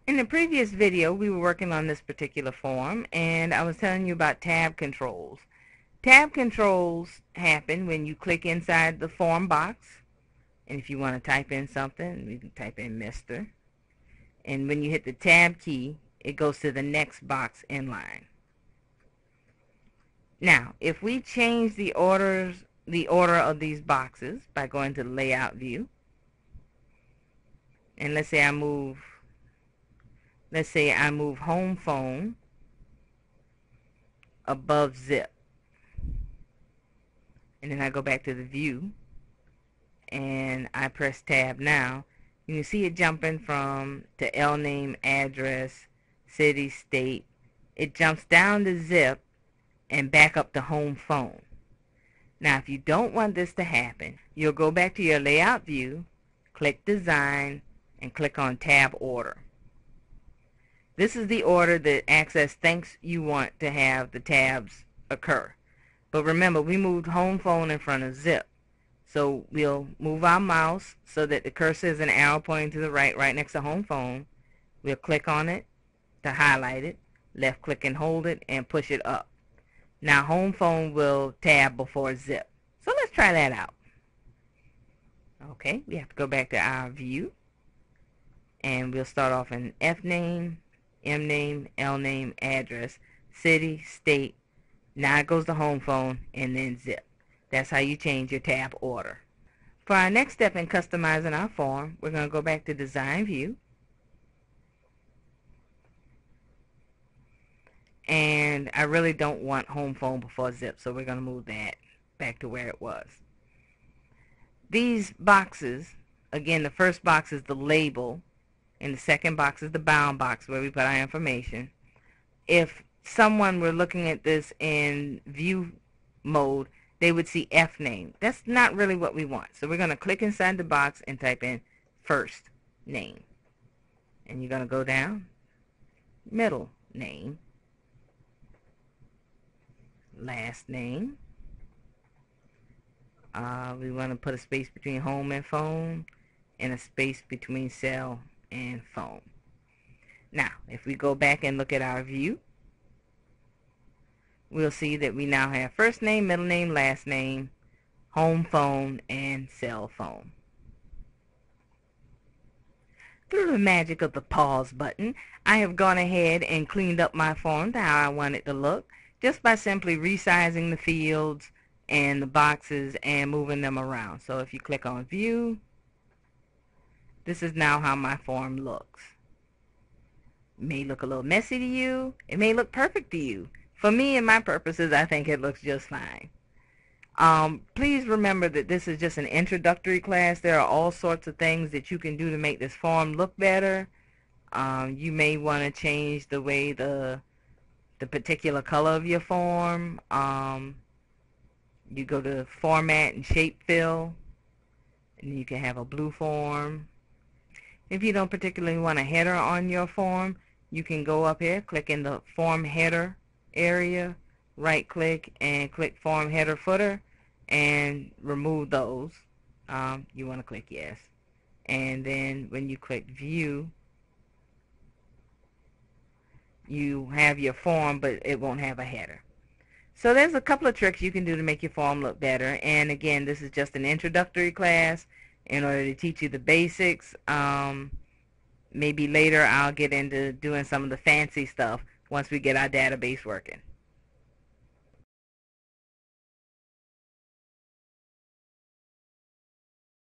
In the previous video, we were working on this particular form, and I was telling you about tab controls. Tab controls happen when you click inside the form box, and if you want to type in something, you can type in Mr. And when you hit the tab key, it goes to the next box in line. Now, if we change the order of these boxes by going to Layout View, and let's say I move Home Phone above Zip, and then I go back to the view and I press Tab now, you can see it jumping from to L name, address, city, state. It jumps down to Zip and back up to Home Phone. Now, if you don't want this to happen, you'll go back to your layout view, click Design, and click on Tab Order. This is the order that Access thinks you want to have the tabs occur. But remember, we moved Home Phone in front of Zip. So we'll move our mouse so that the cursor is an arrow pointing to the right, right next to Home Phone. We'll click on it to highlight it, left click and hold it, and push it up. Now Home Phone will tab before Zip. So let's try that out. Okay, we have to go back to our view, and we'll start off in F name, M name, L name, address, city, state. Now it goes to Home Phone and then Zip. That's how you change your tab order. For our next step in customizing our form, we're going to go back to Design View. And I really don't want Home Phone before Zip, so we're going to move that back to where it was. These boxes, again, the first box is the label, and the second box is the bound box where we put our information. If someone were looking at this in view mode, they would see F name. That's not really what we want. So we're going to click inside the box and type in first name. And you're going to go down, middle name, last name. We want to put a space between home and phone, and a space between cell and phone. Now, if we go back and look at our view, we'll see that we now have first name, middle name, last name, home phone, and cell phone. Through the magic of the pause button, I have gone ahead and cleaned up my form to how I want it to look, just by simply resizing the fields and the boxes and moving them around. So if you click on View, this is now how my form looks. It may look a little messy to you. It may look perfect to you. For me and my purposes, I think it looks just fine. Please remember that this is just an introductory class. There are all sorts of things that you can do to make this form look better. You may want to change the way the particular color of your form. You go to Format and Shape Fill, and you can have a blue form. If you don't particularly want a header on your form, you can go up here, click in the Form Header area, right click and click Form Header Footer, and remove those. You want to click yes, and then when you click View, you have your form, but it won't have a header. So there's a couple of tricks you can do to make your form look better, and again, this is just an introductory class in order to teach you the basics. Maybe later I'll get into doing some of the fancy stuff once we get our database working.